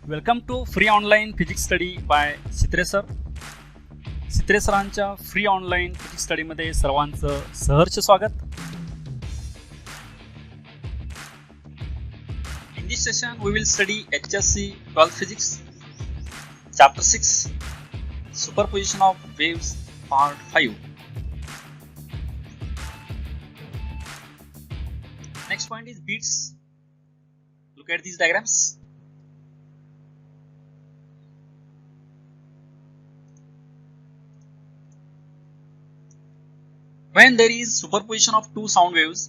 Welcome to free online physics study by Sitre sir. Sitre सरांच्या free online physics स्टडीमध्ये सर्वांचं सहर्ष स्वागत. In this session we will study HSC 12 Physics Chapter 6 Superposition of Waves Part 5. Next point is beats. Look at these diagrams. When there is superposition of two sound waves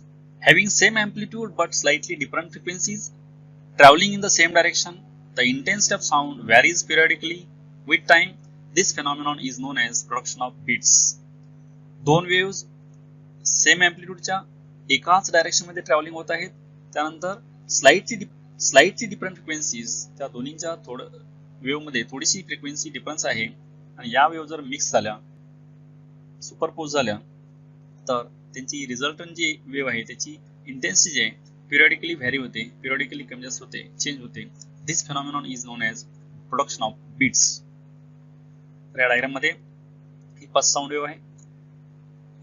having same amplitude but slightly different frequencies traveling in the same direction, the intensity of sound varies periodically with time. This phenomenon is known as production of beats. दोन waves same amplitude च्या एकाच direction मध्ये travelling होत आहेत. त्यानंतर slightly different frequencies, त्या दोन्हीच्या wave मध्ये थोडीशी फ्रिक्वेन्सी डिफरन्स आहे आणि या वेव्ह जर मिक्स झाल्या, सुपरपोज झाल्या, तर त्यांची रिझल्टंट जी वेव्ह आहे त्याची इंटेन्सिटी जी आहे पिरियडिकली व्हॅरी होते, पिरियडिकली कमी जास्त होते, चेंज होते. This phenomenon is known as production of beats. तर या डायग्राम मध्ये ही फर्स्ट साऊंड वेव्ह आहे,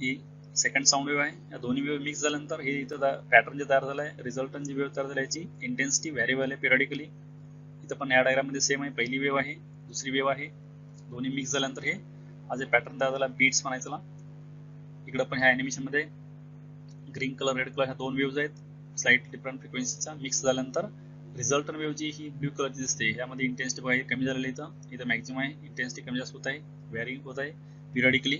ही सेकंड साऊंड वेव्ह आहे. या दोन्ही वेव्ह मिक्स झाल्यानंतर हे इथं पॅटर्न जे तयार झालं आहे, रिझल्टंट जी वेव्ह तयार झाली याची इंटेन्सिटी व्हॅरी व्हायला पिरियडिकली. इथं पण या डायग्राम मध्ये सेम आहे, पहिली वेव्ह आहे, दुसरी वेव्ह आहे, दोन्ही मिक्स झाल्यानंतर हे हा जे पॅटर्न तयार झाला बीट्स म्हणायचा. इकडे पण ह्या एनिमेशन मध्ये ग्रीन कलर, रेड कलर ह्या दोन वेव्हज आहेत, स्लाइट डिफरंट फ्रिक्वेन्सीचा मिक्स झाल्यानंतर रिझल्टंट वेव्ह जी ही ब्ल्यू कलरची दिसते, यामध्ये इंटेन्सिटी बघा कमी झालेली इथं मॅक्सिमम आहे, इंटेन्सिटी कमी जास्त होत आहे, व्हॅरिंग होत आहे periodically.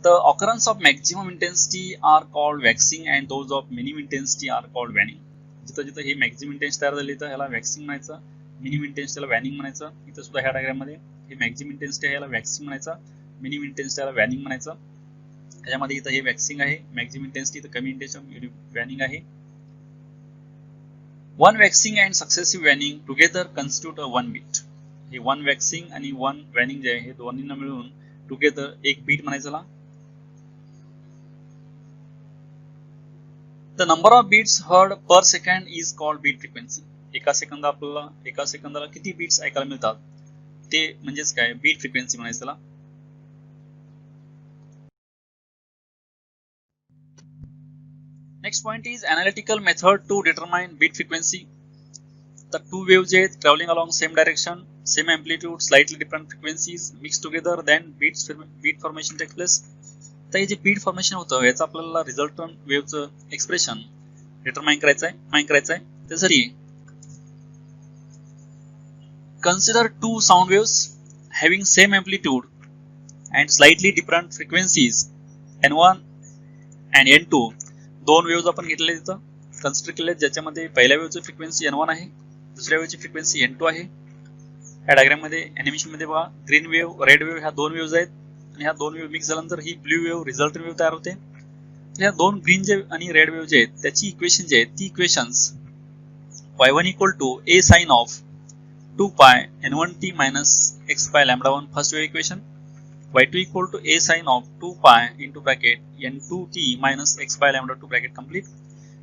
The occurrence of maximum intensity are called waxing and those of minimum intensity are called waning. जिथं जिथं हे मॅक्सिमम इंटेन्सिटी तयार झाली तर ह्याला वॅक्सिंग म्हणायचं, मिनिमम इंटेन्सिटीला वॅनिंग म्हणायचं. इथं सुद्धा ह्या डायग्राम मध्ये हे मॅक्सिमम इंटेन्सिटी आहे, याला वॅक्सिंग म्हणायचं, मिनिमम इंटेन्सिटीला वॅनिंग म्हणायचं. ह्याच्यामध्ये इथं हे वॅक्सिंग आहे, मॅक्सिमम इंटेन्सिटी, इथं कमी इंटेन्सिटी वॅनिंग आहे. One waxing and successive waning together constitute a one beat. हे वन वॅक्सिंग आणि वन वॅनिंग जे आहे हे दोन्हींना मिळून टुगेदर एक बीट म्हणायचं. The number of beats heard per second is called beat frequency. एका सेकंदाला किती बीट्स ऐकायला मिळतात ते म्हणजेच काय, बीट फ्रिक्वेन्सी म्हणायचं त्याला. Next point is analytical method to determine beat frequency. तर टू वेव्हज आहेत travelling along same direction, same amplitude, slightly different frequencies mix together, then beat formation takes place. तर हे जे बीट फॉर्मेशन होतं याचं आपल्याला रिझल्टंट वेव्हचं एक्सप्रेशन डिटरमाइन करायचं आहे. त्यासाठी consider two sound waves having same amplitude and slightly different frequencies N1 and N2. दोन वेव्हज आपण घेतलेले तिथं कन्सिडर केले, ज्याच्यामध्ये पहिल्या वेव्हची फ्रिक्वेन्सी N1 आहे, दुसऱ्या वेव्हची फ्रिक्वेन्सी N2 आहे. या डायग्राम मध्ये एनिमेशन मध्ये बघा ग्रीन वेव्ह, रेड वेव्ह ह्या दोन वेव्हज आहेत आणि ह्या दोन वेव्ह मिक्स झाल्यानंतर ही ब्ल्यू वेव्ह रिझल्टंट वेव्ह तयार होते. या दोन ग्रीन जे आणि रेड वेव्ह जे आहेत त्याची इक्वेशन जे आहेत ती equations y1 equal to a sine of 2 pi n1t minus x by lambda 1 first wave equation, y2 equal to a sine of 2 pi into bracket n2t minus x by lambda 2 bracket complete.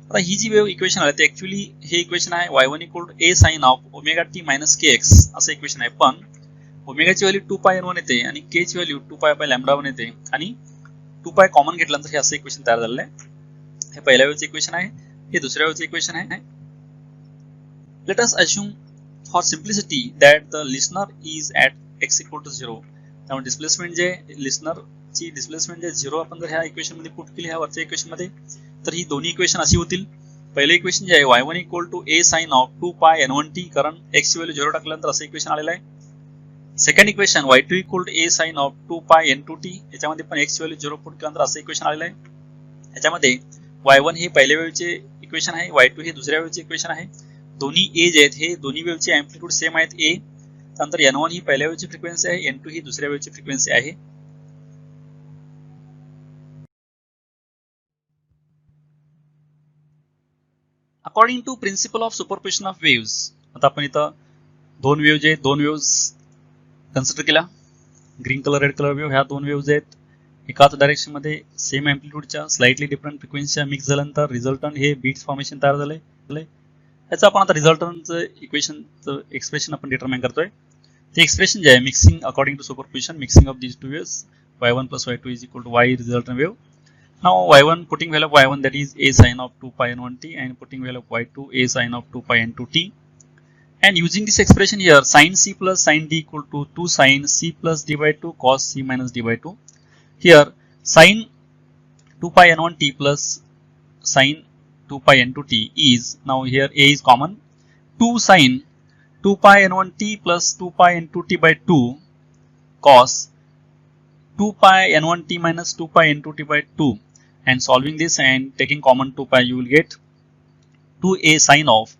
आता ही जी wave equation आहे ते actually हे equation आहे y1 equal to a sine of omega t minus kx असं equation आहे. पण ओमेगाची value 2 pi n1 येते आणि k ची व्हॅल्यू 2 पाय बाय लॅम्बडा 1 येते आणि 2 पाय कॉमन घेतल्यानंतर हे असं इक्वेशन तयार झालेलं आहे. हे पहिल्या वेव्हचं इक्वेशन आहे, हे दुसऱ्या वेव्हचं इक्वेशन आहे. Let us assume for simplicity that the listener is at x equal to 0. त्यामुळे डिस्प्लेसमेंट जे लिसनरची डिस्प्लेसमेंट जे 0 आपण जर ह्या इक्वेशन मध्ये पुट केली ह्या वरच्या इक्वेशन मध्ये, तर ही दोन्ही इक्वेशन अशी होतील. पहिलं इक्वेशन जे आहे y1 equal to a sine of 2 pi n1t, कारण x ची व्हॅल्यू 0 टाकल्यानंतर असं इक्वेशन आलेलं आहे. Second equation y2 equal to a sine of 2 pi n2t, याच्यामध्ये पण x ची व्हॅल्यू 0 पुट केल्यानंतर असं इक्वेशन आलेलं आहे. याच्यामध्ये y1 हे पहिल्या वेव्हचे इक्वेशन आहे, y2 हे दुसऱ्या वेव्हचे इक्वेशन आहे. दोन्ही a जे आहेत हे दोन्ही वेव्हचे एम्प्लिट्यूड सेम आहेत a. त्यानंतर n1 ही पहिल्या वेव्हची फ्रिक्वेन्सी आहे, n2 ही दुसऱ्या वेव्हची फ्रिक्वेन्सी आहे. According to principle of superposition of waves, आता आपण इथं दोन वेव्ह जे दोन वेव्हज कन्सिडर केल्या, green colour, red colour wave ह्या दोन वेव्हज आहेत एकाच डायरेक्शन मध्ये सेम एम्प्लिट्यूडच्या स्लाइटली डिफरंट फ्रिक्वेन्सीच्या मिक्स झाल्यानंतर रिझल्टंट हे बीट्स फॉर्मेशन तयार झाले. याचं आपण आता रिझल्टंटचं इक्वेशनचं एक्सप्रेशन आपण डिटरमाइन करतोय. ते एक्सप्रेशन जे आहे mixing according to superposition mixing of these two waves y1 plus y2 is equal to y resultant wave. Now y1 putting value of y1 that is a sin of 2 pi n1t and putting value of y2 a sin of 2 pi n2t. And using this expression here, sin c plus sin d equal to 2 sin c plus d by 2 cos c minus d by 2. Here sin 2 pi n1t plus sin 2 pi n2t is, now here a is common, 2 sin 2 pi n1t plus 2 pi n2t by 2 cos 2 pi n1t minus 2 pi n2t by 2, and solving this and taking common 2 pi you will get 2a sin of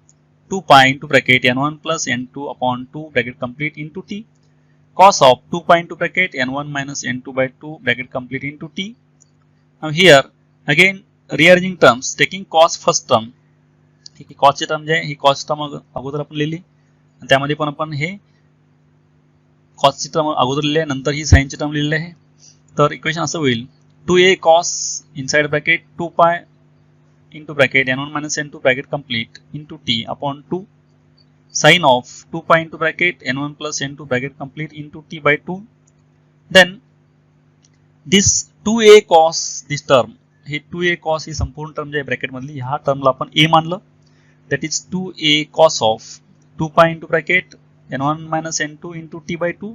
2 pi into bracket n1 plus n2 upon 2 bracket complete into t cos of 2 pi into bracket n1 minus n2 by 2 bracket complete into t. Now here again rearranging terms, taking cos first term, he cos ची term जी आहे ही cos term अगोदर आपण लिहिली, त्यामध्ये पण आपण हे cos ची टर्म अगोदर लिहिली आहे, नंतर ही sin ची टर्म लिहिली आहे. तर इक्वेशन असं होईल 2a cos inside bracket 2 pi into bracket n1 minus n2 bracket complete into t upon 2 sin of 2 pi into bracket n1 plus n2 bracket complete into t by 2. Then this 2a cos, this term, हे 2a cos ही संपूर्ण term जे आहे bracket मधली, ह्या टर्मला आपण a मानलं, that is 2a cos of 2 pi into bracket n1 minus n2 into t by 2.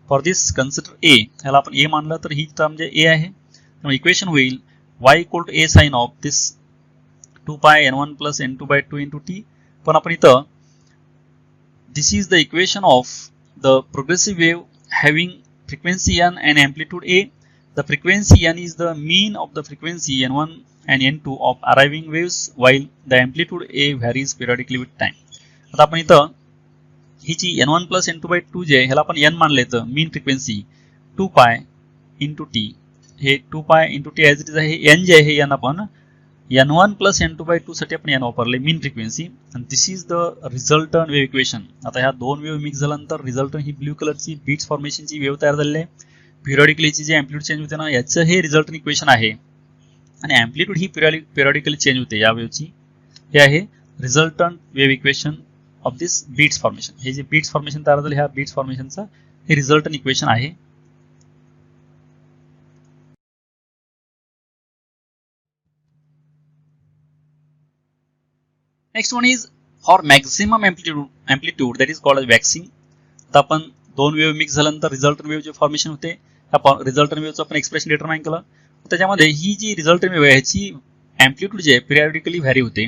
For this consider a, ह्याला आपण a मानलं तर ही टर्म जे a आहे, त्यामुळे इक्वेशन होईल y equal to a sin of this 2 pi n1 plus n2 by 2 into t. पण आपण इथं this is the equation of the progressive wave having frequency n and amplitude a. The frequency n is the mean of the frequency n1 and n2 of arriving waves while the amplitude a varies periodically with time. आता आपण इथं ही जी n1 plus n2 by 2 जे आहे ह्याला आपण n मानले तर मीन frequency 2 pi into t, हे 2 pi into t as it is आहे, n जे आहे हे n आपण n1 plus n2 by 2 साठी आपण n वापरले मीन फ्रिक्वेन्सी, आणि this is the resultant wave equation. आता ह्या दोन वेव्ह मिक्स झाल्यानंतर रिझल्टंट ही ब्ल्यू कलरची बीट्स फॉर्मेशनची वेव्ह तयार झालेली आहे. पिरियॉडिकलीची जे अँप्लिट्यूड चेंज होते ना याचं हे रिझल्टंट इक्वेशन आहे, आणि अँप्लिट्यूड ही पिरियॉडिकली चेंज होते या वेव्हची. हे आहे resultant wave equation of this beats formation. हे जे बीट्स फॉर्मेशन तयार झाले ह्या बीट्स फॉर्मेशनचा हे रिझल्टंट इक्वेशन आहे. Next one is for maximum amplitude that is called waxing. आता आपण दोन वेव्ह मिक्स झाल्यानंतर रिझल्टंट वेव्ह जे फॉर्मेशन होते त्या रिझल्टंट वेव्हचं आपण एक्सप्रेशन डिटरमाइन केलं. त्याच्यामध्ये ही जी रिझल्टंट वेव्ह आहे ह्याची अँप्लिट्यूड जे आहे पिरियॉडिकली व्हॅरी होते,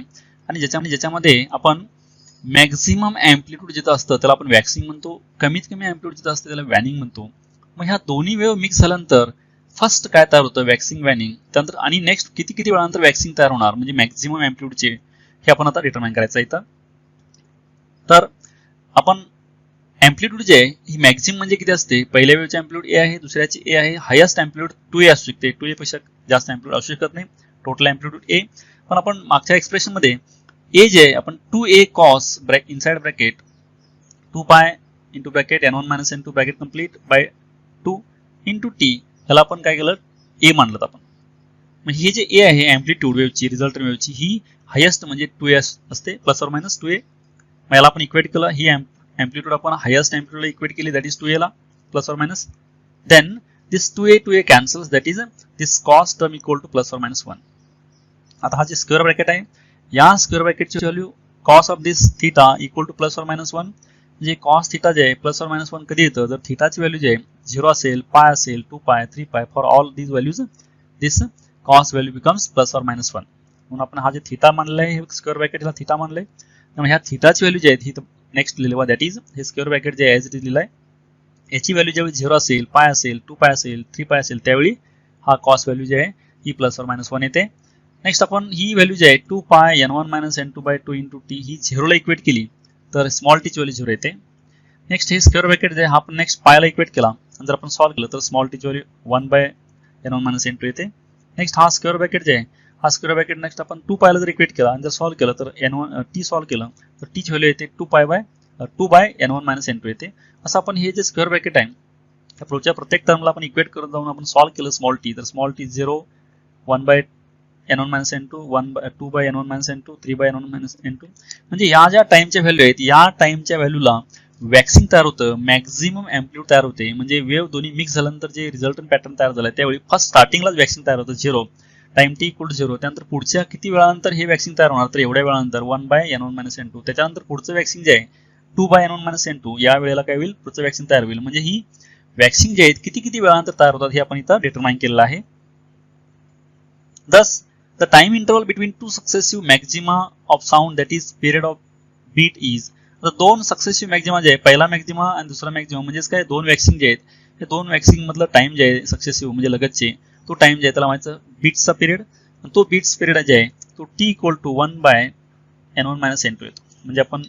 आणि ज्याच्यामध्ये आपण मॅक्झिमम अँप्लिट्यूड जिथं असतं त्याला आपण वॅक्सिंग म्हणतो, कमीत कमी अँप्लिट्यूड जिथं असतं त्याला वॅनिंग म्हणतो. मग ह्या दोन्ही वेव्ह मिक्स झाल्यानंतर फर्स्ट काय तयार होतं, वॅक्सिंग वॅनिंग, त्यानंतर आणि नेक्स्ट किती वेळानंतर वॅक्सिंग तयार होणार म्हणजे मॅक्झिमम अँप्लिट्यूडचे हे आपण आता डिटरमाइन करायचं आहे. तर आपण अँप्लिट्यूड जे आहे ही मॅक्झिमम म्हणजे किती असते, पहिल्या वेव्हची अँप्लिट्यूड ए आहे, दुसऱ्याची ए आहे, हायेस्ट अँप्लिट्यूड 2a असू शकते, 2a पेक्षा जास्त अँप्लिट्यूड असू शकत नाही, टोटल अँप्लिट्यूड ए. पण आपण मागच्या एक्सप्रेशन मध्ये ए जे आहे आपण 2a cos inside bracket 2 pi into bracket n1 minus n2 bracket complete by 2 into t, ह्याला आपण काय केलं a मानलं आपण. मग हे जे a आहे अँप्लिट्यूड वेव्हची रिझल्टंट वेव्हची ही हायेस्ट म्हणजे 2a असते प्लस ऑर मायनस 2a. मग याला आपण इक्वेट केलं, ही अँप्लिट्यूड आपण हायेस्ट अँप्लिट्यूडला इक्वेट केली दॅट इज 2a ला plus or minus. Then this 2a cancels that is this cos term equal to plus or minus 1. आता हा जे स्क्वेअर ब्रॅकेट आहे या स्क्वेअर ब्रॅकेटची value cos of this theta equal to plus or minus 1. म्हणजे cos theta जे आहे plus or minus 1 कधी येतं जर थीटाची व्हॅल्यू जे आहे 0 असेल, पाय असेल, 2 पाय, 3 पाय, for all these values this cos value becomes plus or minus 1. म्हणून आपण हा जे थीटा मानलाय हे स्क्वेअर ब्रॅकेटला थीटा मानलंय. त्यामुळे ह्या थीटाची व्हॅल्यू जी आहे ही नेक्स्ट लिहिली दॅट इज हे स्क्वेअर ब्रॅकेट जे ॲज इट इज लिहिलाय याची व्हॅल्यू ज्यावेळी 0 असेल, पाय असेल, 2 पाय असेल, 3 पाय असेल त्यावेळी हा कॉस व्हॅल्यू जे आहे ही प्लस ऑर मायनस 1 येते. नेक्स्ट आपण ही व्हॅल्यू जी आहे 2 pi n1 minus n2 by 2 into T ही 0 ला इक्वेट केली तर स्मॉल टीची व्हॅल्यू 0 येते. नेक्स्ट हे स्क्वेअर ब्रॅकेट जे हा आपण नेक्स्ट पायला इक्वेट केला आणि जर आपण सॉल्व्ह केलं तर स्मॉल टीची value 1 by n1 minus n2 येते. नेक्स्ट हा स्क्वेअर ब्रॅकेट जे आहे हा स्क्वेअर ब्रॅकेट नेक्स्ट आपण 2 पायला जर इक्वेट केला आणि जर सॉल्व्ह केलं तर n1 टी सॉल्व्ह केलं तर टीची व्हॅल्यू येते 2 बाय n1 मायनस n2 येते. असं आपण हे जे स्क्वेअर ब्रॅकेट आहे त्या प्रत्येक टर्मला आपण इक्वेट करत जाऊन आपण सॉल्व्ह केलं स्मॉल टी तर small t 0, 1 by n1 minus n2, 2 by n1 minus n2, 3 by n1 minus n2. म्हणजे या ज्या टाइमच्या व्हॅल्यू आहेत या टाइमच्या व्हॅल्यूला वॅक्सिंग तयार होतं, मॅक्झिमम अँप्लिट्यूड तयार होते. म्हणजे वेव्ह दोन्ही मिक्स झाल्यानंतर जे रिझल्टंट पॅटर्न तयार झाला त्यावेळी फर्स्ट स्टार्टिंगलाच वॅक्सिंग तयार होतं 0, टाइम t इक्वल टू 0. त्यानंतर पुढच्या किती वेळानंतर हे वॅक्सिंग तयार होणार, तर एवढ्या वेळानंतर 1 बाय n1 मायनस n2. त्याच्यानंतर पुढचं वॅक्सिंग जे आहे 2 बाय n1 मायनस n2 या वेळेला काय होईल, पुढचं वॅक्सिंग तयार होईल. म्हणजे ही वॅक्सिंग जे आहेत किती किती वेळानंतर तयार होतात हे आपण इथं डिटरमाइन केलेलं आहे. Thus, the time interval between two successive maxima of sound, that is period of beat, is. आता दोन सक्सेसिव्ह मॅक्झिमा जे आहे, पहिला मॅक्झिमा आणि दुसरा मॅक्झिमा म्हणजेच काय दोन वॅक्सिंग जे आहेत, हे दोन वॅक्सिंग मधलं टाइम जे आहे सक्सेसिव्ह म्हणजे लगतचे, तो टाइम जे आहे त्याला म्हणायचं बीट्सचा पिरियड. तो बीट्स पिरियड जे आहे तो t equal to 1 by n1 minus n2 येतो. म्हणजे आपण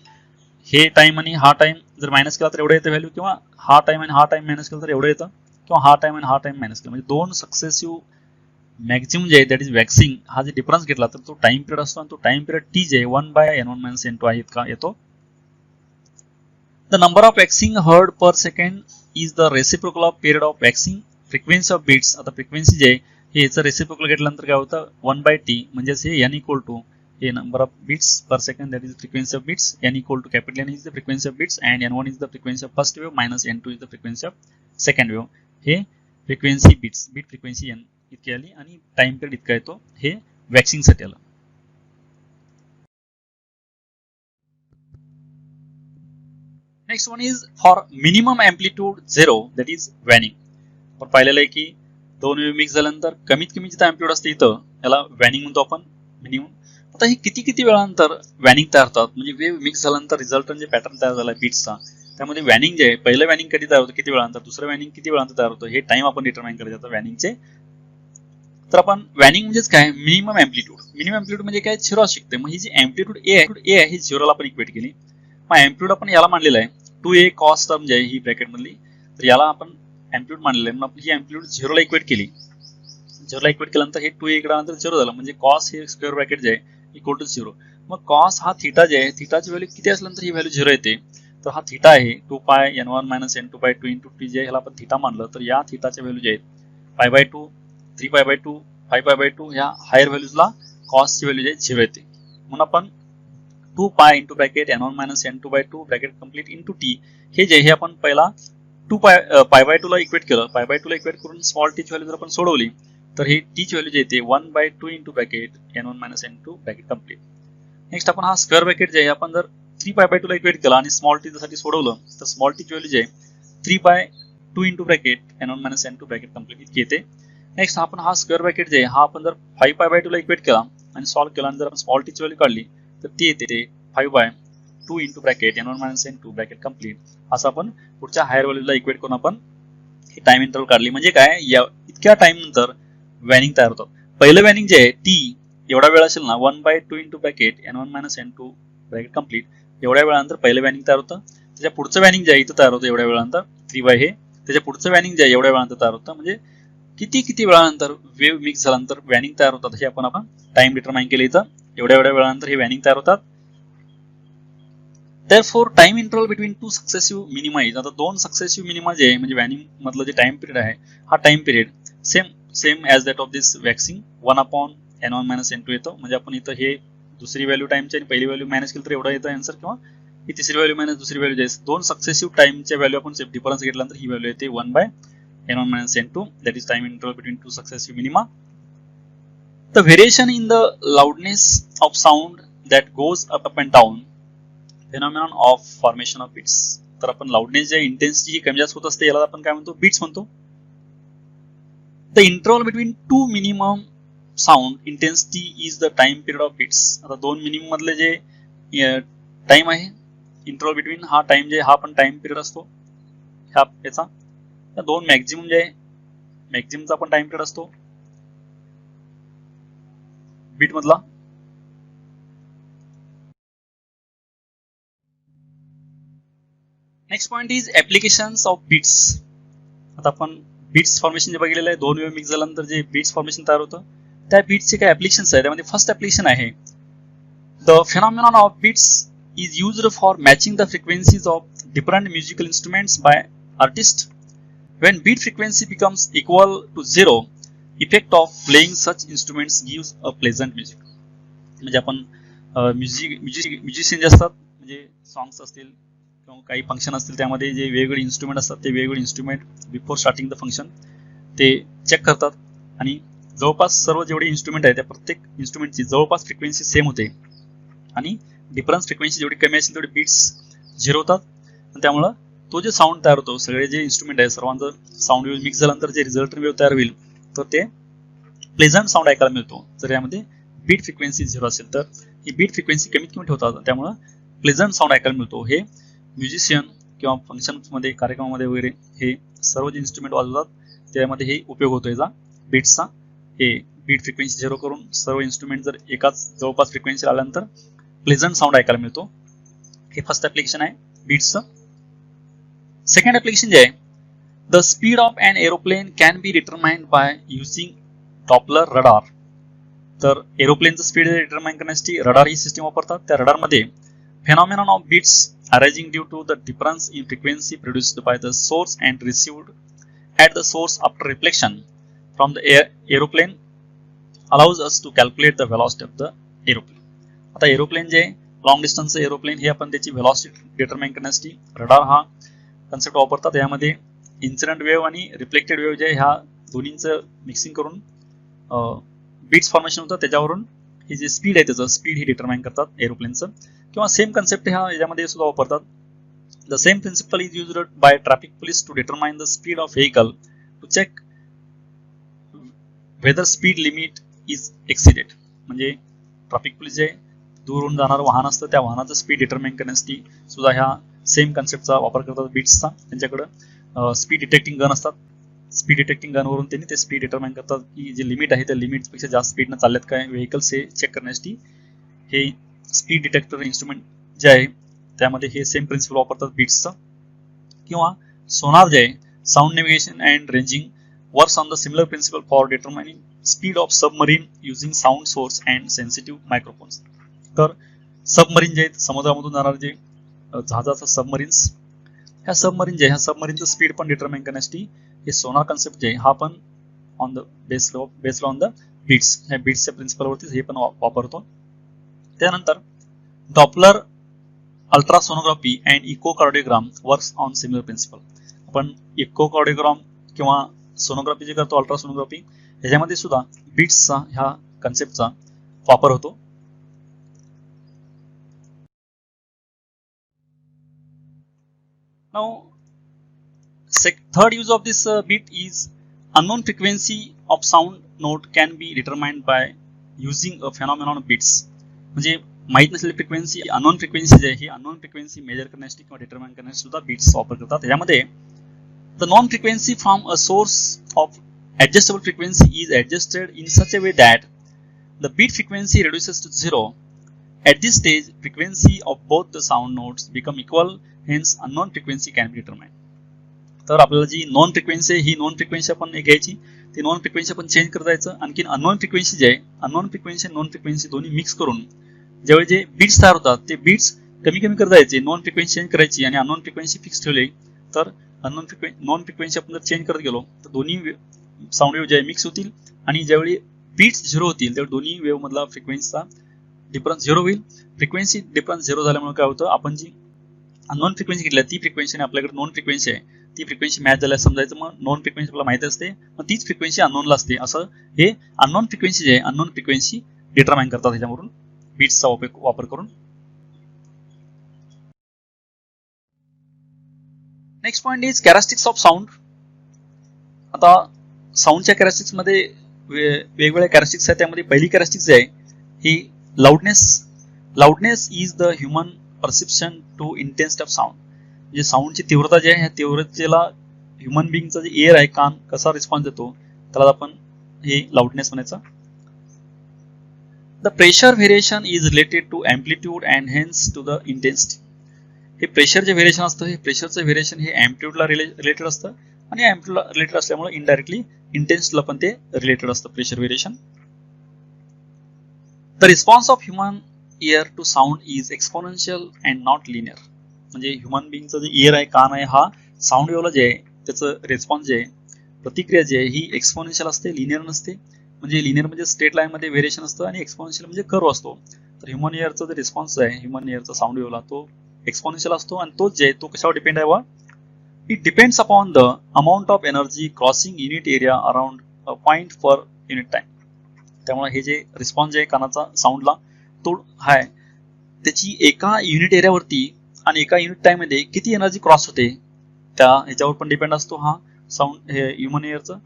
हे टाइम आणि हा टाइम जर मायनस केला तर एवढं येतं व्हॅल्यू, किंवा हा टाइम आणि हा टाइम मायनस केला तर एवढं येतं, किंवा हा टाइम आणि हा टाइम मायनस केला म्हणजे दोन सक्सेसिव्ह मॅक्झिमम जे आहे दॅट इज वॅक्सिंग हा जे डिफरन्स घेतला तर तो टाइम पिरियड असतो, आणि तो टाइम पिरियड t जे आहे 1 बाय n1 मायनस n2 आहे का येतो. The number of waxing heard per second is the reciprocal of period of waxing frequency of beats. आता फ्रिक्वेन्सी जे आहे हे याचं रेसिप्रोकल घेतल्यानंतर काय होतं 1 बाय t, म्हणजेच हे n इक्वल टू हे number of beats per second that is frequency of beats, n equal to capital N is the frequency of beats and n1 is the frequency of first wave minus n2 is the frequency of second wave. हे frequency beats, beat frequency n इतकी आली आणि time period इतका येतो, हे waxing साठी आलं. Next one is for minimum amplitude 0 that is waning. आपण पाहिलेलं आहे की दोन वेव्ह मिक्स झाल्यानंतर कमीत कमी जिथं अँप्लिट्यूड असते इथं याला वॅनिंग म्हणतो आपण, मिनिमम. आता हे किती किती वेळानंतर वॅनिंग तयार होतात, म्हणजे वेव्ह मिक्स झाल्यानंतर रिझल्टंट जे पॅटर्न तयार झाला बीट्सचा त्यामध्ये वॅनिंग जे आहे पहिलं वॅनिंग कधी तयार होतं किती वेळानंतर, दुसरं वॅनिंग किती वेळानंतर तयार होतं, हे टाइम आपण डिटरमाइन करायचं आता वॅनिंगचे. तर आपण वॅनिंग म्हणजेच काय मिनिमम अँप्लिट्यूड, मिनिमम अँप्लिट्यूड म्हणजे काय 0 शिकते. मग ही जी अँप्लिट्यूड ए आहे ही 0 ला आपण इक्वेट केली. मग अँप्लिट्यूड आपण याला मानलेला आहे 2a कॉस टर्म जे आहे ही ब्रॅकेट मधली, तर याला आपण अँप्लिट्यूड मानलेलं आहे. मग ही अँप्लिट्यूड 0 ला इक्वेट केली, 0 ला इक्वेट केल्यानंतर हे 2a इकडे आल्यानंतर 0 झालं, म्हणजे कॉस हे स्क्वेअर ब्रॅकेट जे आहे इक्वल टू 0. मग कॉस हा थीटा जे आहे थीटाची व्हॅल्यू किती असल्यानंतर ही व्हॅल्यू 0 येते, तर हा थीटा आहे 2 pi n1 minus n2 by 2 into t जे ह्याला आपण थीटा मानलं, तर या थीटाच्या व्हॅल्यू जे आहेत pi by 2, 3 pi by 2, 5 pi by 2 ह्या हायर व्हॅल्यूजला कॉसची व्हॅल्यू जे आहे 0 येते. म्हणून आपण 2 pi into bracket n1 minus n2 by 2 bracket complete into t हे जे हे आपण पहिला 2 पाय बाय 2 ला इक्वेट केलं, पाय बाय 2 ला इक्वेट करून स्मॉल टी ची व्हॅल्यू जर आपण सोडवली तर ही टी ची व्हॅल्यू जे येते 1 by 2 into bracket n1 minus n2 bracket complete. Next आपण हा स्क्वेअर ब्रॅकेट जे आहे आपण जर 3 पाय बाय 2 ला इक्वेट केला आणि स्मॉल टी साठी सोडवलं तर स्मॉल टी ची व्हॅल्यू जे आहे 3 by 2 into bracket n1 minus n2 bracket complete इतकी येते. नेक्स्ट आपण हा स्क्वेअर ब्रॅकेट जे आहे हा आपण जर 5 पाय बाय 2 ला इक्वेट केला आणि सॉल्व्ह केला आणि जर आपण स्मॉल टी ची व्हॅल्यू काढली तर ती येते 5 by 2 into bracket n1 minus n2 bracket complete. असं आपण पुढच्या हायर व्हॅल्यूला इक्वेट करून आपण ही टाइम इंटरवल काढली. म्हणजे काय इतक्या टाइम नंतर वॅनिंग तयार होतं. पहिलं वॅनिंग जे आहे टी एवढा वेळ असेल ना 1 by 2 into bracket n1 minus n2 bracket complete, एवढ्या वेळानंतर पहिलं वॅनिंग तयार होतं. त्याच्या पुढचं वॅनिंग जे आहे इथं तयार होतं एवढ्या वेळानंतर 3 बाय हे, त्याच्या पुढचं वॅनिंग जे आहे एवढ्या वेळानंतर तयार होतं. म्हणजे किती किती वेळानंतर वेव्ह मिक्स झाल्यानंतर वॅनिंग तयार होतात हे आपण टाइम डिटरमाइन केलं इथं, एवढ्या वेळानंतर हे वॅनिंग तयार होतात. Therefore, time interval between two successive minima is, आता दोन सक्सेसिव्ह मिनिमा जे आहे म्हणजे वॅनिंग मधलं जे टाइम पिरियड आहे हा time period same as that of this waxing 1 upon n1 minus n2 येतो. म्हणजे आपण इथं हे दुसरी व्हॅल्यू टाइमची आणि पहिली व्हॅल्यू मायनस केली तर एवढा येतं आन्सर, किंवा ही तिसरी व्हॅल्यू मायनस दुसरी व्हॅल्यू जे दोन सक्सेसिव्ह टाइमच्या व्हॅल्यू आपण डिफरन्स घेतल्यानंतर ही व्हॅल्यू येते 1 by n1 minus n2 that is time interval between two successive minima. The variation in the loudness of sound that goes up and down phenomenon of formation of beats. तर आपण loudness जे intensity ही कमी जास्त होत असते याला आपण काय म्हणतो बीट्स म्हणतो. The interval between two minimum sound intensity is the time period of beats. आता दोन मिनिमम मधले जे टाइम आहे इंटरवल बिटवीन हा टाइम जे हा पण टाइम पिरियड असतो ह्या याचा, दोन मॅक्झिमम जे आहे मॅक्झिममचा पण टाइम पिरियड असतो बीट मधला. Next point is applications of beats. आता आपण बीट्स फॉर्मेशन जे बघितलेलं आहे दोन वेव्ह मिक्स झाल्यानंतर जे बीट्स फॉर्मेशन तयार होतं त्या बीट्सचे काय ऍप्लिकेशन्स आहे. त्यामध्ये फर्स्ट ऍप्लिकेशन आहे the phenomenon of beats is used for matching the frequencies of different musical instruments by artist. When beat frequency becomes equal to 0, effect of playing such instruments gives a pleasant music. म्हणजे आपण musician जे असतात, म्हणजे songs असतील किंवा काही function असतील त्यामध्ये जे वेगवेगळे इन्स्ट्रुमेंट असतात ते वेगवेगळे instrument before starting the function ते चेक करतात आणि जवळपास सर्व जेवढे इन्स्ट्रुमेंट आहे त्या प्रत्येक इन्स्ट्रुमेंटची जवळपास फ्रिक्वेन्सी सेम होते आणि डिफरन्स फ्रिक्वेन्सी जेवढी कमी असेल तेवढे बीट्स झिरो होतात आणि त्यामुळं तो जे साऊंड तयार होतो सगळे जे इन्स्ट्रुमेंट आहे सर्वांचं साऊंड वेव्ह मिक्स झाल्यानंतर जे रिझल्ट वेव्ह तयार होईल तर ते प्लेझंट साऊंड ऐकायला मिळतो. जर यामध्ये बीट फ्रिक्वेन्सी झिरो असेल तर ही बीट फ्रिक्वेन्सी कमीत कमी ठेवतात त्यामुळं प्लेझंट साऊंड ऐकायला मिळतो. हे म्युझिशियन किंवा फंक्शनमध्ये कार्यक्रमामध्ये वगैरे हे सर्व जे इन्स्ट्रुमेंट वाजवतात त्यामध्ये हे उपयोग होतो याचा बीट्सचा. हे बीट फ्रिक्वेन्सी झिरो करून सर्व इन्स्ट्रुमेंट जर एकाच जवळपास फ्रिक्वेन्सी आल्यानंतर प्लेझंट साऊंड ऐकायला मिळतो. हे फर्स्ट ऍप्लिकेशन आहे बीट्सचं. सेकंड ऍप्लिकेशन जे आहे, the speed of an aeroplane can be determined by using Doppler radar. तर एरोप्लेनचं स्पीड डिटरमाइन करण्यासाठी रडार ही सिस्टीम वापरतात. त्या रडारमध्ये phenomenon of beats arising due to the difference in frequency produced by the source and received at the source after reflection from the aeroplane allows us to calculate the velocity of the aeroplane. आता aeroplane जे long distance aeroplane हे आपण त्याची velocity determine करण्यासाठी radar हा concept वापरतात. यामध्ये incident wave आणि रिफ्लेक्टेड वेव्ह जे ह्या दोन्हींचं मिक्सिंग करून बीट्स फॉर्मेशन होतं त्याच्यावरून ही जे स्पीड आहे त्याचं स्पीड ही डिटरमाइन करतात एरोप्लेनचं. किंवा सेम कन्सेप्ट ह्या याच्यामध्ये सुद्धा वापरतात. The same principle is used by traffic police to determine the speed of vehicle to check whether speed limit is exceeded. म्हणजे ट्रॅफिक पोलीस जे दूरहून जाणारं वाहन असतं त्या वाहनाचं स्पीड डिटरमाइन करण्यासाठी सुद्धा ह्या सेम कन्सेप्टचा वापर करतात बीट्सचा. त्यांच्याकडं स्पीड डिटेक्टिंग गन असतात. स्पीड डिटेक्टिंग गनवरून त्यांनी ते स्पीड डिटरमाइन करतात की जे लिमिट आहे त्या लिमिटपेक्षा जास्त स्पीडनं चालल्यात काय व्हेकल्स हे चेक करण्यासाठी हे स्पीड डिटेक्टर इन्स्ट्रुमेंट जे आहे त्यामध्ये हे सेम प्रिन्सिपल वापरतात बीट्सचं. किंवा सोनार जे आहे sound navigation and ranging works on the similar principle for determining speed of submarine using sound source and sensitive microphones. तर सबमरीन जे आहेत समुद्रामधून जाणारे जे जहाजाचं सबमरीन्स ह्या सबमरीन जे ह्या सबमरीनचं स्पीड पण डिटरमाइन करण्यासाठी हे सोनार कन्सेप्ट जे हा पण on the based on the beats ह्या बीट्सच्या प्रिन्सिपलवरतीच हे पण वापरतो. त्यानंतर Doppler ultrasonography and echocardiogram works on similar principle. आपण इकोकार्डिओग्राम किंवा सोनोग्राफी जे करतो अल्ट्रासोनोग्राफी ह्याच्यामध्ये सुद्धा बीट्सचा ह्या कन्सेप्टचा वापर होतो. Now third use of this bit is unknown frequency of sound note can be determined by using a phenomenon of bits. म्हणजे माहित नसलेली फ्रिक्वेन्सी अननोन फ्रिक्वेन्सी जी आहे ही अननोन फ्रिक्वेन्सी मेजर करण्यासाठी किंवा डिटरमाइन करण्यासाठी सुद्धा बीट्स वापर करतात. त्याच्यामध्ये the known frequency from a source of adjustable frequency is adjusted in such a way that the beat frequency reduces to zero. At this stage, frequency of both the sound notes become equal, hence unknown frequency can be determined. तर आपल्याला जी non frequency ही non frequency आपण घ्यायची ती non frequency आपण change करता यायचं. आणखी unknown frequency जे आहे अननोन फ्रिक्वेन्सी नॉन फ्रिक्वेन्सी दोन्ही मिक्स करून ज्यावेळी जे बीट्स तयार होतात ते बीट्स कमी कमी करता यायचे. नॉन फ्रिक्वेन्सी चेंज करायची आणि अननोन फ्रिक्वेन्सी फिक्स ठेवली तर नॉन फ्रिक्वेन्सी आपण जर चेंज करत गेलो तर दोन्ही साऊंड वेव्ह जे आहे मिक्स होतील आणि ज्यावेळी बीट्स झिरो होतील त्यावेळी दोन्ही वेव्ह मधला फ्रिक्वेन्सीचा डिफरन्स झिरो होईल. फ्रिक्वेन्सी डिफरन्स झिरो झाल्यामुळे काय होतं आपण जी अननोन फ्रिक्वेन्सी घेतल्या ती फ्रिक्वेन्सी आपल्याकडे नॉन फ्रिक्वेन्सी आहे ती फ्रिक्वेन्सी मॅच झाल्यास समजायचं मग नॉन फ्रिक्वेन्सी आपल्याला माहिती असते मग तीच फ्रिक्वेन्सी अननोनला असते. असं हे अननोन फ्रिक्वेन्सी जे आहे अननोन फ्रिक्वेन्सी डिटरमाइन करतात ह्याच्यावरून बीट्सचा वापर करून. Next point is characteristics of sound. आता साऊंडच्या कॅरेक्टरिस्टिक्स मध्ये वेगवेगळ्या कॅरेक्टरिस्टिक्स आहेत. त्यामध्ये पहिली कॅरेक्टरिस्टिक्स जी आहे ही loudness is the human perception to intensity of sound. म्हणजे साऊंडची तीव्रता जी आहे ह्या तीव्रतेला ह्युमन बिंगचा जे एअर आहे कान कसा रिस्पॉन्स देतो त्याला आपण हे लाऊडनेस म्हणायचं. The pressure variation is related to amplitude and hence to the intensity. हे प्रेशर जे व्हेरिएशन असतं हे प्रेशरचं व्हेरिएशन हे एम्प्लिट्यूडला रिलेटेड असतं आणि एम्प्लिट्यूडला रिलेटेड असल्यामुळे इनडायरेक्टली इंटेन्सिटीला पण ते रिलेटेड असतं pressure variation. The response of human ear to sound is exponential and not linear. म्हणजे ह्युमन बिंगचं जे इयर आहे कान आहे हा साऊंड वेव्हला जे आहे त्याचं रिस्पॉन्स जे आहे प्रतिक्रिया जी आहे ही एक्सपोनेन्शियल असते, लिनियर नसते. म्हणजे लिनियर म्हणजे स्ट्रेट लाईन मध्ये व्हेरिएशन असतं आणि एक्सपोनेन्शियल म्हणजे कर्व असतो. तर ह्युमन इयरचा जो रिस्पॉन्स आहे ह्युमन इयरचा साऊंड वेव्हला तो एक्सपोनेन्शियल असतो आणि तो जे तो कशावर डिपेंड आहे? It depends upon the amount of energy crossing unit area around a point per unit time. त्यामुळे हे जे रिस्पॉन्स जे आहे कानाचा साऊंडला तो आहे त्याची एका युनिट एरियावरती आणि एका युनिट टाइम मध्ये किती एनर्जी क्रॉस होते त्या ह्याच्यावर पण डिपेंड असतो हा साऊंड हे ह्युमन इयरचं.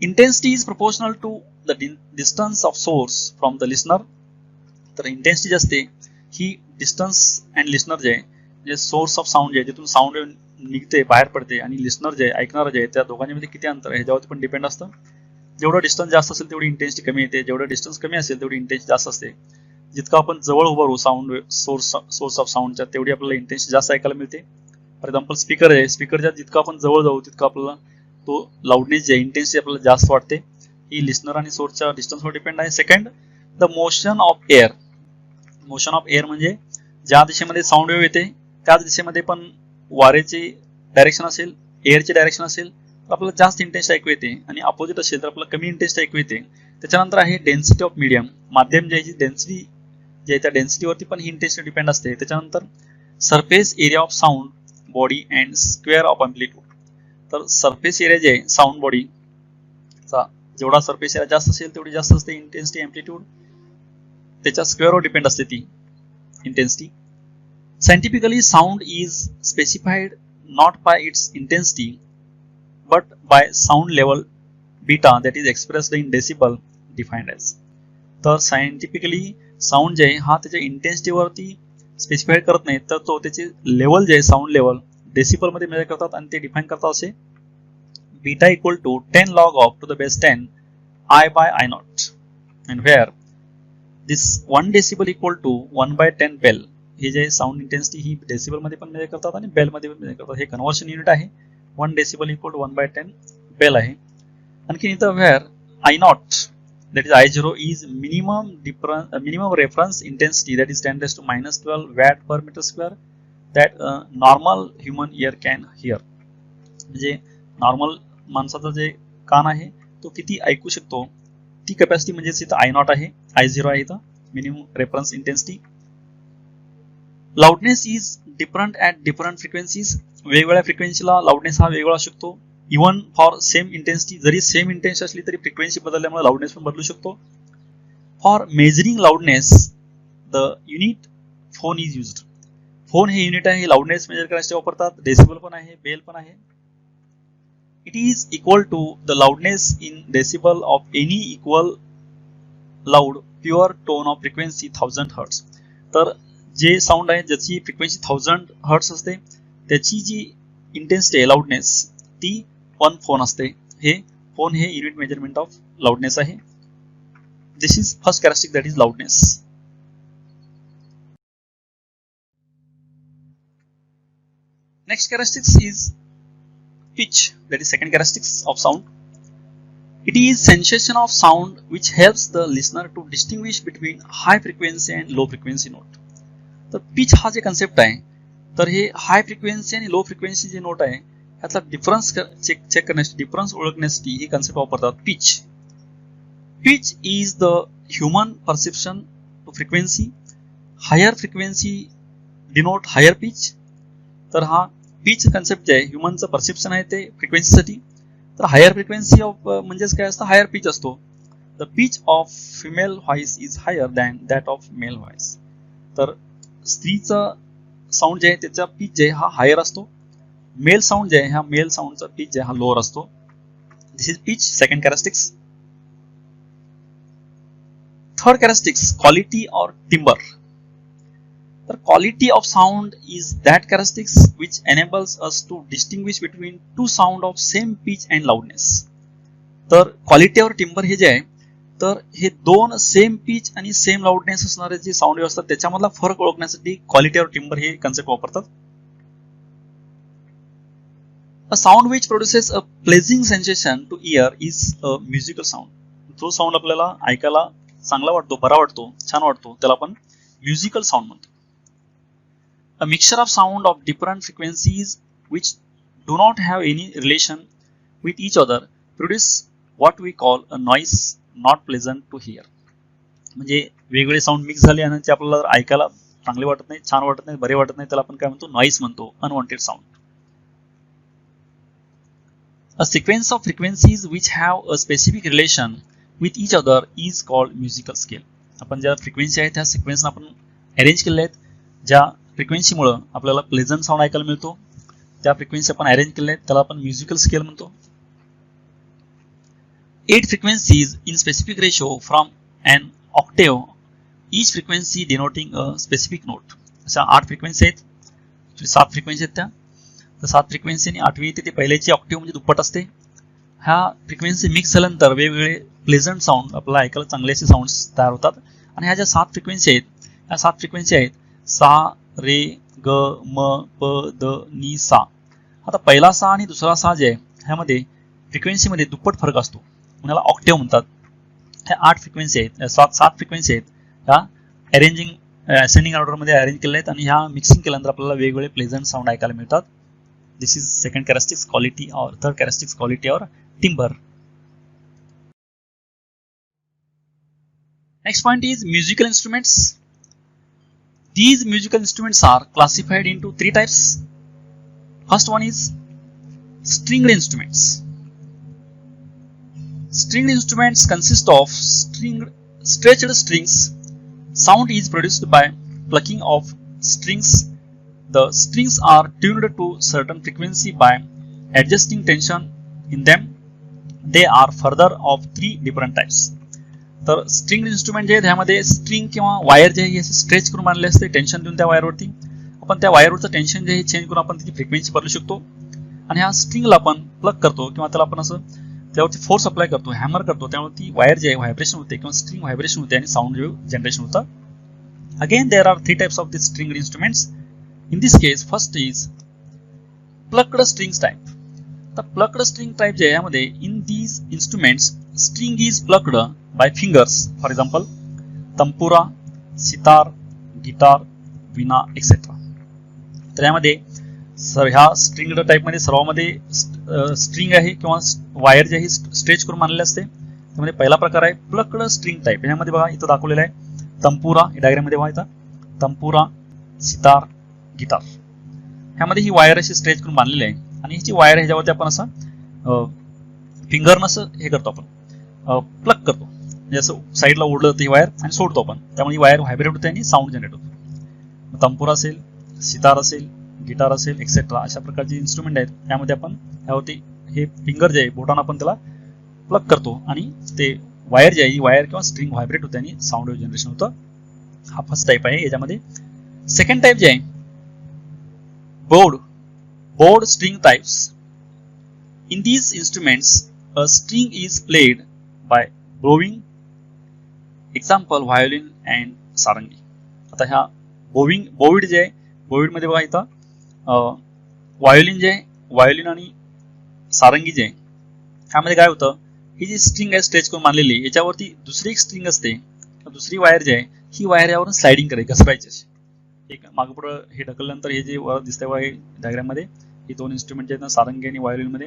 Intensity is proportional to the distance of source from the listener. तर इंटेन्सिटी जी असते ही डिस्टन्स अँड लिसनर जे आहे म्हणजे सोर्स ऑफ साऊंड जे आहे जिथून साऊंड निघते बाहेर पडते आणि लिसनर जे आहे ऐकणार जे आहे त्या दोघांमध्ये किती अंतर आहे ह्याच्यावरती पण डिपेंड असतं. जेवढं डिस्टन्स जास्त असेल तेवढी इंटेन्सिटी कमी येते, जेवढं डिस्टन्स कमी असेल तेवढी इंटेन्सिटी जास्त असते. जितकं आपण जवळ उभं राहू साऊंड सोर्स ऑफ साऊंडच्या तेवढी आपल्याला इंटेन्सिटी जास्त ऐकायला मिळते. फॉर एक्झाम्पल स्पीकर आहे, स्पीकरच्या जितकं आपण जवळ जाऊ तितकं आपल्याला तो लाऊडनेस जे इंटेन्सिटी आपल्याला जास्त वाटते. ही लिसनर आणि सोर्सच्या डिस्टन्सवर डिपेंड आहे. Second, the motion of air. Motion of air म्हणजे ज्या दिशेमध्ये साऊंड वेव्ह येते त्याच दिशेमध्ये पण वारेची डायरेक्शन असेल, एअरची डायरेक्शन असेल तर आपल्याला जास्त इंटेन्सिटी ऐकू येते आणि अपोजिट असेल तर आपल्याला कमी इंटेन्सिटी ऐकू येते. त्याच्यानंतर आहे डेन्सिटी ऑफ मीडियम. माध्यम जे आहे डेन्सिटी जे आहे त्या डेन्सिटीवरती पण ही इंटेन्सिटी डिपेंड असते. त्याच्यानंतर surface area of sound body and square of amplitude. तर सरफेस एरिया जे आहे साऊंड बॉडीचा जेवढा सरफेस एरिया जास्त असेल तेवढी जास्त असते इंटेन्सिटी अँप्लिट्यूड. त्याच्या स्क्वेअरवर डिपेंड असते ती intensity. Scientifically sound is specified not bye it's intensity but by sound level beta that is expressed in decibel defined as. तर सायंटिफिकली साऊंड जे आहे हा त्याच्या इंटेन्सिटीवरती स्पेसिफाईड करत नाही तर तो त्याचे लेवल जे आहे साऊंड लेवल डेसिबल मध्ये मेजर करतात आणि ते डिफाईन करतात असे beta equal to 10 log of to the base 10 I by I naught and where this 1 decibel equal to 1 by 10 bell. हे जे साऊंड इंटेन्सिटी ही डेसिबल मध्ये पण मेजर करतात आणि बेल मध्ये पण मेजर करतात. हे कन्व्हर्शन युनिट आहे. 1 decibel equal to 1 by 10 bell आहे. आणखी इथं where I naught that is I0 is minimum reference intensity that is 10 raised to minus 12 watt per meter square that normal human ear can hear. म्हणजे normal माणसाचा जे कान आहे तो किती ऐकू शकतो ती कॅपॅसिटी म्हणजे इथं I naught आहे, I0 आहे इथं minimum reference intensity. Loudness is different at different frequencies. वेगवेगळ्या फ्रिक्वेन्सीला लाऊडनेस हा वेगळा असू शकतो. इव्हन फॉर सेम इंटेन्सिटी जरी सेम इंटेन्सिटी असली तरी फ्रिक्वेन्सी बदलल्यामुळे लाऊडनेस पण बदलू शकतो. For measuring loudness the unit phon is used. Phon हे युनिट आहे, लाऊडनेस मेजर करायसाठी वापरतात. डेसिबल पण आहे, बेल पण आहे. It is equal to the loudness in decibel of any equal loud pure tone of frequency 1000 hertz. तर जे साऊंड आहे ज्याची फ्रिक्वेन्सी 1000 हर्ट्ज असते त्याची जी इंटेन्सिटी आहे लाऊडनेस ती 1 फोन असते. हे फोन हे युनिट मेजरमेंट ऑफ लाऊडनेस आहे. This is first characteristic that is loudness. Next characteristics is pitch, that is second characteristics of sound. It is sensation of sound which helps the listener to distinguish between high frequency and low frequency note. तर pitch हा जे concept आहे तर हे high frequency आणि low frequency जे note आहे ह्यातला difference check करण्यासाठी डिफरन्स ओळखण्यासाठी ही कन्सेप्ट वापरतात pitch. Pitch is the human perception to frequency. Higher frequency denote higher pitch. तर हा पिच कन्सेप्ट जे आहे ह्युमनचं परसेप्शन आहे ते फ्रिक्वेन्सीसाठी. तर हायर फ्रिक्वेन्सी ऑफ म्हणजेच काय असतं हायर पिच असतो. The pitch of female voice is higher than that of male voice. तर स्त्रीचं साऊंड जे आहे त्याचा पिच जे हा हायर असतो. मेल साऊंड जे आहे हा मेल साऊंडचा पिच जे हा लोअर असतो. This is pitch. Second characteristics. Third characteristics quality or timbre. तर quality of sound is that characteristics which enables us to distinguish between two sound of same pitch and loudness. तर quality और timbre हे जे आहे तर हे दोन same pitch आणि सेम लाऊडनेस असणारे जे साऊंड असतात त्याच्यामधला फरक ओळखण्यासाठी क्वालिटी और टिम्बर हे कन्सेप्ट वापरतात. A sound which produces a pleasing sensation to ear is a musical sound. जो साऊंड आपल्याला ऐकायला चांगला वाटतो, बरा वाटतो, छान वाटतो त्याला आपण म्युझिकल साऊंड म्हणतो. A mixture of sound of different frequencies which do not have any relation with each other produce what we call a noise not pleasant to hear. म्हणजे वेगवेगळे साऊंड मिक्स झाले आणि ते आपल्याला ऐकायला चांगले वाटत नाही, छान वाटत नाही, बरे वाटत नाही, त्याला आपण काय म्हणतो, नॉईस म्हणतो, unwanted sound. A sequence of frequencies which have a specific relation with each other is called musical scale. आपण ज्या फ्रिक्वेन्सी आहेत त्या सिक्वेन्स आपण अरेंज केलेल्या आहेत, ज्या फ्रिक्वेन्सीमुळे आपल्याला प्लेझंट साऊंड ऐकायला मिळतो, त्या फ्रिक्वेन्सी आपण अरेंज केलेल्या आहेत, त्याला आपण म्युझिकल स्केल म्हणतो. 8 frequencies in specific ratio from an octave, each frequency denoting a specific note. अशा 8 फ्रिक्वेन्सी आहेत, 7 फ्रिक्वेन्सी आहेत त्या. तर 7 फ्रिक्वेन्सी आणि 8वी येते ते पहिल्याची ऑक्टेव्ह म्हणजे दुप्पट असते. ह्या फ्रिक्वेन्सी मिक्स झाल्यानंतर वेगवेगळे प्लेझंट साऊंड आपल्याला ऐकायला चांगले असे साऊंड्स तयार होतात. आणि ह्या ज्या 7 फ्रिक्वेन्सी आहेत, ह्या 7 फ्रिक्वेन्सी आहेत सा, रे, ग, म, प, द, नी, सा. आता पहिला सा आणि दुसरा सा जे आहे ह्यामध्ये फ्रिक्वेन्सीमध्ये दुप्पट फरक असतो, ह्याला ऑक्टेव्ह म्हणतात. ह्या 8 फ्रिक्वेन्सी आहेत, 7 फ्रिक्वेन्सी आहेत, ह्या अरेंजिंग असेंडिंग ऑर्डरमध्ये अरेंज केल्या आहेत आणि ह्या मिक्सिंग केल्यानंतर आपल्याला वेगवेगळे प्लेझंट साऊंड ऐकायला मिळतात. This is second characteristics quality or third characteristics quality or timbre. Next point is musical instruments. These musical instruments are classified into 3 types. First one is stringed instruments. Stringed instruments consist of stretched strings. Sound is produced by plucking of strings. The strings are tuned to certain frequency by adjusting tension in them. They are further of 3 different types. तर string instrument जे आहेत ह्यामध्ये string किंवा wire जे आहे stretch करून मानले असते, टेन्शन देऊन त्या वायरवरती आपण त्या वायरवरचं टेन्शन जे आहे चेंज करून आपण त्याची फ्रिक्वेन्सी बदलू शकतो. आणि ह्या स्ट्रिंगला आपण प्लग करतो किंवा त्याला आपण असं त्यावरती फोर्स अप्लाय करतो, हॅमर करतो, त्यामुळे ती वायर जे आहे व्हायब्रेशन होते किंवा स्ट्रिंग व्हायब्रेशन होते आणि साऊंड जनरेशन होतं. Again there are 3 types of the string instruments. In this case, first is plucked strings type. The plucked string type जे यामध्ये in these instruments string is plucked by fingers. For example, tampura, sitar, guitar, veena, etc. तर यामध्ये ह्या string type मध्ये सर्वांमध्ये string आहे किंवा wire जे आहे स्ट्रेच करून मानलेले असते. त्यामध्ये पहिला प्रकार आहे प्लक्ड स्ट्रिंग टाइप. यामध्ये बघा इथं दाखवलेला आहे तंपुरा, डायग्राम मध्ये बघा इथं तंपुरा, सितार, गिटार. ह्यामध्ये ही वायर अशी स्ट्रेच करून बांधलेली आहे आणि हिची वायर ह्याच्यावरती आपण असं फिंगरनं असं हे करतो, आपण प्लग करतो, म्हणजे असं साईडला ओढलं तर ही वायर आणि सोडतो आपण, त्यामुळे ही वायर व्हायब्रेट होते आणि साऊंड जनरेट होतो. तंपुरा असेल, सितार असेल, गिटार असेल, एक्सेट्रा अशा प्रकारचे इन्स्ट्रुमेंट आहेत. त्यामध्ये आपण ह्यावरती हे फिंगर जे आहे बोटानं आपण त्याला प्लग करतो आणि ते वायर जे आहे ही वायर किंवा स्ट्रिंग व्हायब्रेट होते आणि साऊंड जनरेशन होतं. हा फर्स्ट टाईप आहे. याच्यामध्ये सेकंड टाईप जे आहे board string types. In these instruments, a string is played by bowing. Example, violin and sarangi. आता ह्या bowed जे आहे, bowed मध्ये बघा इथं व्हायोलिन जे आहे, व्हायोलिन आणि सारंगी जे आहे ह्यामध्ये काय होतं, ही जी स्ट्रिंग आहे स्ट्रेच करून मानलेली, याच्यावरती दुसरी एक स्ट्रिंग असते, दुसरी वायर जी आहे ही वायर यावरून स्लाइडिंग करायची, घसरायची अशी. एक मागे पुढे हे ढकलल्यानंतर हे जे वर दिसतंय डायग्राम मध्ये ही 2 इन्स्ट्रुमेंट जे आहेत ना, सारंगी आणि व्हायोलिन मध्ये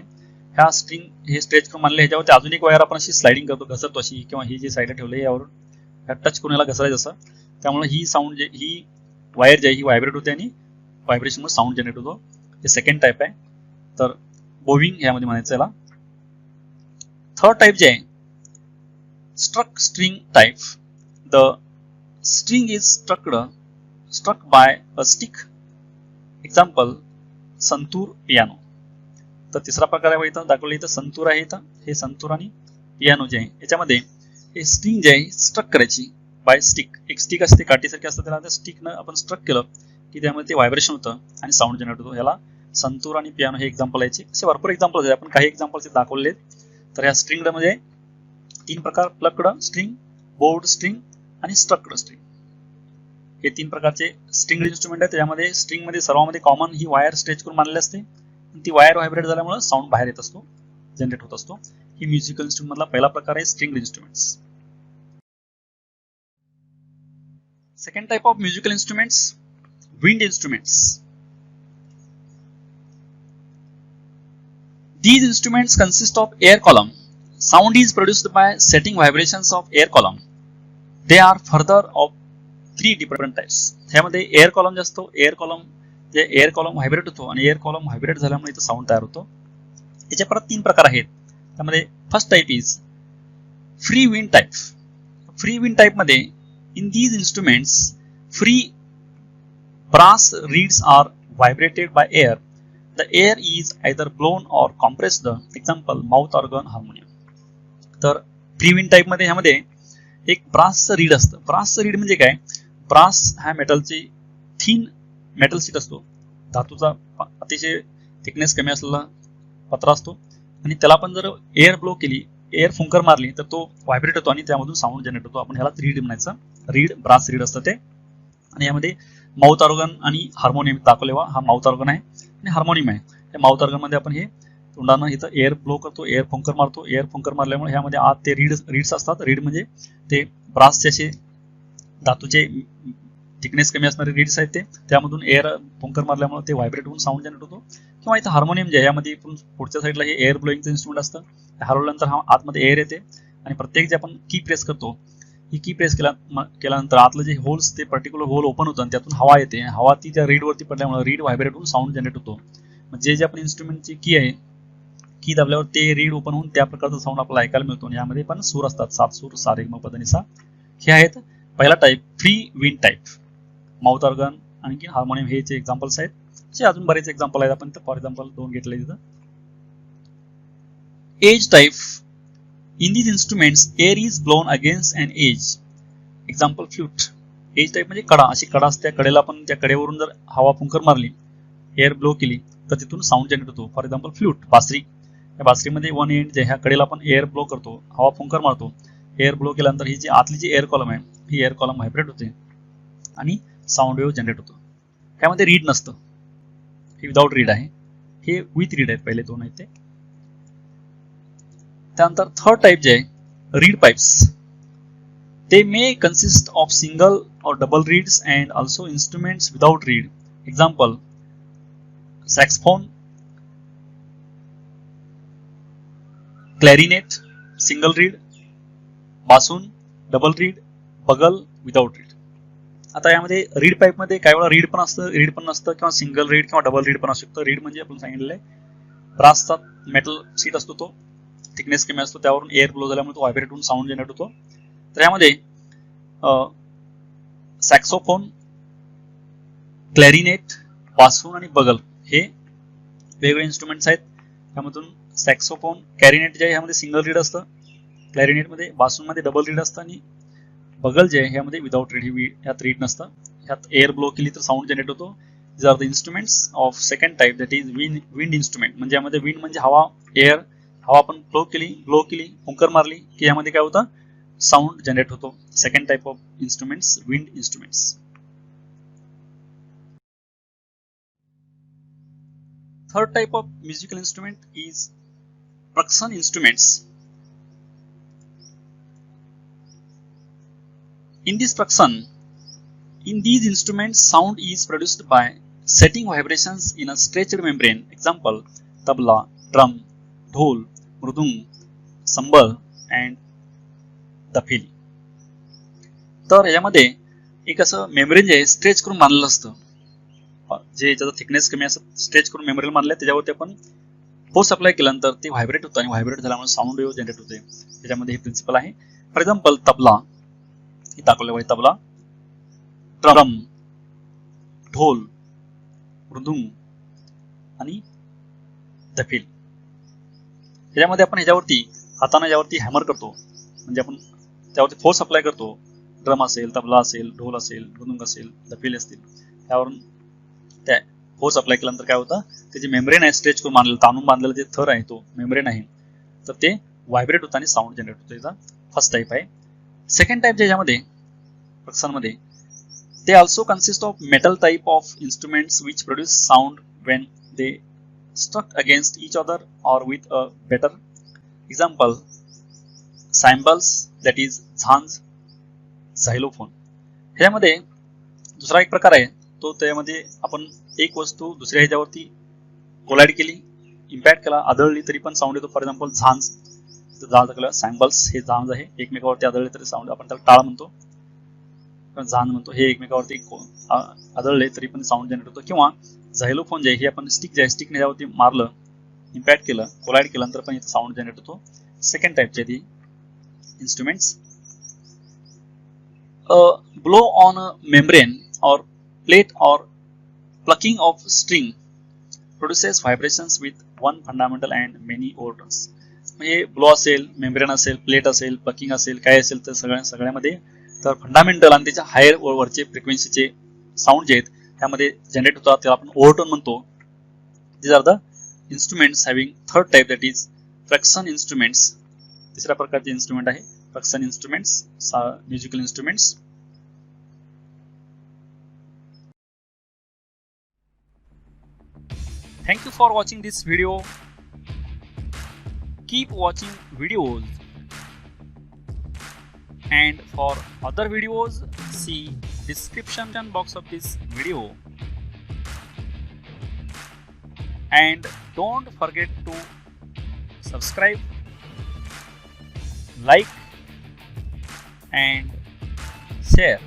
ह्या स्ट्रिंग हे स्ट्रेच करून मानले, ह्याच्यावरती अजून एक वायर आपण अशी स्लाइडिंग करतो, घसरतो अशी, किंवा ही जी साईडला ठेवली यावरून टच करून याला घसरायचं असं. त्यामुळे ही साऊंड जे ही वायर जी आहे ही व्हायब्रेट होते आणि व्हायब्रेशनमुळे साऊंड जनरेट होतो. हे सेकंड टाईप आहे. तर बोविंग यामध्ये म्हणायचं याला. थर्ड टाईप जे आहे struck string type. The string is struck by a stick. Example, santoor, piano. तर तिसरा प्रकार आहे इथं दाखवलं, इथं संतूर आहे, इथं हे संतूर आणि पियानो जे आहे याच्यामध्ये हे स्ट्रिंग जे आहे स्ट्रक करायची बाय स्टिक. एक स्टिक असते काठीसारखी असतं, त्याला त्या स्टिकनं आपण स्ट्रक केलं की त्यामध्ये ते व्हायब्रेशन होतं आणि साऊंड जनरेट होतो. याला संतूर आणि पियानो हे एक्झाम्पल यायचे. असे भरपूर एक्झाम्पल आहेत, आपण काही एक्झाम्पल्स दाखवले आहेत. तर या स्ट्रिंग मध्ये 3 प्रकार, प्लक्ड स्ट्रिंग, बोर्ड स्ट्रिंग आणि स्ट्रक्ड स्ट्रिंग, हे 3 प्रकारचे स्ट्रिंग इन्स्ट्रुमेंट आहेत. त्यामध्ये स्ट्रिंग मध्ये सर्वांमध्ये कॉमन ही वायर स्ट्रेच करून मानलेली असते, ती वायर व्हायब्रेट झाल्यामुळे साऊंड बाहेर येत असतो, जनरेट होत असतो. ही म्युझिकल इन्स्ट्रुमेंट मधला पहिला प्रकार आहे string instruments. Second type of musical instruments, wind instruments. These instruments consist of air column. Sound is produced by setting vibrations of air column. They are further of 3 different types. ह्यामध्ये air column जे असतो, air column vibrate होतो आणि air column vibrate झाल्यामुळे इथं sound तयार होतो. याचे परत 3 प्रकार आहेत. त्यामध्ये first type is free wind type. Free wind type मध्ये in these instruments free brass reeds are vibrated by air. The air is either blown or compressed. Example mouth organ, harmonium. तर free wind type मध्ये ह्यामध्ये एक ब्रासचं read असतं. ब्रासचं read म्हणजे काय? Brass हा मेटलची thin metal seat असतो, धातूचा अतिशय थिकनेस कमी असलेला पत्रा असतो आणि त्याला आपण जर एअर ब्लो केली, एअर फुंकर मारली तर तो व्हायब्रेट होतो आणि त्यामधून साऊंड जनरेट होतो. आपण ह्याला रीड म्हणायचं. रीड, ब्रास रीड असतं ते. आणि यामध्ये माउथ ऑर्गन आणि हार्मोनियम दाखवलेला हा माउथ ऑर्गन आहे आणि हार्मोनियम आहे. त्या माउथ ऑर्गन मध्ये आपण हे तोंडानं इथं एअर ब्लो करतो, एअर फुंकर मारतो. एअर फुंकर मारल्यामुळे ह्यामध्ये आत ते रीड्स असतात. रीड म्हणजे ते ब्रासचे असे धातूचे थिकनेस कमी असणारे रीड्स आहेत ते, त्यामधून एअर फुंकर मारल्यामुळे ते व्हायब्रेट होऊन साऊंड जनरेट होतो. किंवा इथं हार्मोनियम जे आहे यामध्ये पुढच्या साईडला हे एअर ब्लोईंगचं इन्स्ट्रुमेंट असतं. हलवल्यानंतर हा आतमध्ये एअर येते आणि प्रत्येक जे आपण की प्रेस करतो, ही की प्रेस केल्यानंतर आतलं जे होल्स ते पर्टिक्युलर होल ओपन होतं आणि त्यातून हवा येते. हवा ती त्या रीडवरती पडल्यामुळे रीड व्हायब्रेट होऊन साऊंड जनरेट होतो. म्हणजे जे आपण इन्स्ट्रुमेंटची की आहे, की दाबल्यावर ते रीड ओपन होऊन त्या प्रकारचा साऊंड आपल्याला ऐकायला मिळतो. आणि यामध्ये पण सूर असतात, 7 सूर, सा रे म प ध नि सा. हे आहेत पहिला type free wind type. Mouth organ आणखी हार्मोनियम हे जे एक्झाम्पल्स आहेत. असे अजून बरेच एक्झाम्पल आहेत. आपण फॉर एक्झाम्पल 2 घेतले तिथं. Edge type. In these instruments, air is blown against an edge. Example flute. Edge type म्हणजे कडा. अशी कडा असते, कडेला आपण त्या कडेवरून जर हवा फुंकर मारली, एअर ब्लो केली तर तिथून साऊंड जनरेट होतो. फॉर एक्झाम्पल फ्लूट, बासरी. या बासरीमध्ये वन एंड जे ह्या कडेला आपण एअर ब्लो करतो, हवा फुंकर मारतो. एअर ब्लो केल्यानंतर ही जी आतली जी एअर कॉलम आहे, ही एअर कॉलम व्हायब्रेट होते आणि साऊंड वेव्ह जनरेट होतो. त्यामध्ये रीड नसतं, हे विदाउट रीड आहे. हे विथ रीड आहेत, पहिले 2 आहेत ते. त्यानंतर थर्ड टाइप जे आहे रीड पाइप्स. ते मे कन्सिस्ट ऑफ सिंगल और double reeds and also instruments without reed. Example saxophone, clarinet single reed, bassoon double reed, bugle without reed. आता यामध्ये रीड पाईप मध्ये काही वेळा रीड पण असतं, रीड पण नसतं, किंवा सिंगल रीड किंवा डबल रीड पण असू शकतं. रीड म्हणजे आपण सांगितलेलं आहे ब्रासचा मेटल सीट असतो, तो थिकनेस कमी असतो, त्यावरून एअर ब्लो झाल्यामुळे तो व्हायब्रेट होऊन साऊंड जनरेट होतो. तर यामध्ये सॅक्सोफोन, क्लॅरिनेट, बासून आणि बगल हे वेगवेगळे इन्स्ट्रुमेंट्स आहेत. त्यामधून सॅक्सोफोन, क्लॅरिनेट जे आहे ह्यामध्ये सिंगल रीड असतं, क्लॅरिनेटमध्ये बासूनमध्ये डबल रीड असतं आणि बगल जे आहे ह्यामध्ये विदाउट रीड, ह्यात रीड नसतं. ह्यात एअर ब्लो केली तर साऊंड जनरेट होतो. These are the instruments of second type, that is wind instrument. म्हणजे यामध्ये विंड म्हणजे हवा, एअर, हवा आपण ब्लो केली, फुंकर मारली की यामध्ये काय होतं, साऊंड जनरेट होतो. Second type of instruments, wind instruments. Third type of musical instrument is percussion instruments. In these instruments, sound is produced by setting vibrations in a stretched membrane. Example: tabla, drum, dhol, mridung, sambal and dafili. तर यामध्ये एक असं membrane जे आहे stretch करून बांधलेलं असतं, जे ज्याचा थिकनेस कमी असतं, स्ट्रेच करून मेम्ब्रेन बांधलं, त्याच्यावरती आपण फोर्स अप्लाय केल्यानंतर ते व्हायब्रेट होतं आणि व्हायब्रेट झाल्यामुळे साऊंड वेव्ह जनरेट होते. त्याच्यामध्ये हे प्रिन्सिपल आहे. फॉर एक्झाम्पल तबला, हे दाखवलं आहे तबला, ड्रम, ढोल, मृदुंग आणि दफिल. त्याच्यामध्ये आपण ह्याच्यावरती हाताने यावरती हॅमर करतो, म्हणजे आपण त्यावरती फोर्स अप्लाय करतो. ड्रम असेल, तबला असेल, ढोल असेल, मृदुंग असेल, दफिल असतील, त्यावरून त्या फोर्स अप्लाय केल्यानंतर काय होतं, ते जे मेम्ब्रेन आहे स्ट्रेच करून बांधलेलं, ताणून बांधलेलं जे थर आहे, तो मेम्ब्रेन आहे, तर ते व्हायब्रेट होतं आणि साऊंड जनरेट होतं. याचा फर्स्ट टाईप आहे. सेकंड टाईप ज्याच्यामध्ये पर्कशन मध्ये, they also consist of metal type of instruments which produce sound when they struck against each other or with a better. Example: cymbals, that is झांज, xylophone. ह्यामध्ये दुसरा एक प्रकार आहे, तो त्यामध्ये आपण एक वस्तू दुसऱ्या ह्याच्यावरती कोलाइड केली, इम्पॅक्ट केला, आदळली तरी पण साऊंड येतो. फॉर एक्झाम्पल झांज, झांज केलं, सॅम्बल्स हे झांज आहे, एकमेकावरती आदळले तरी साऊंड, आपण त्याला टाळ म्हणतो, झांज म्हणतो. हे एकमेकावरती आदळले तरी पण साऊंड जनरेट होतो. किंवा झायलोफोन जे आहे, हे आपण स्टिक जे आहे, स्टिकने त्यावरती मारलं, इम्पॅक्ट केलं, कोलाइड केल्यानंतर पण इथं साऊंड जनरेट होतो. सेकंड टाईपचे ती instruments. A blow on a membrane or plate or plucking of string produces vibrations with one fundamental and many overtones. म्हणजे ब्लो असेल, मेम्ब्रेन असेल, प्लेट असेल, प्लकिंग असेल, काय असेल तर सगळ्यामध्ये तर फंडामेंटल आणि त्याच्या हायर वरचे फ्रिक्वेन्सीचे साऊंड जे आहेत त्यामध्ये जनरेट होतात, त्याला आपण ओव्हरटोन म्हणतो. These are the instruments having third type, that is fraction instruments. तिसऱ्या प्रकारचे इन्स्ट्रुमेंट आहे fraction instruments, musical instruments. Thank you for watching this video. Keep watching videos, and for other videos see description box of this video, and don't forget to subscribe, like and share.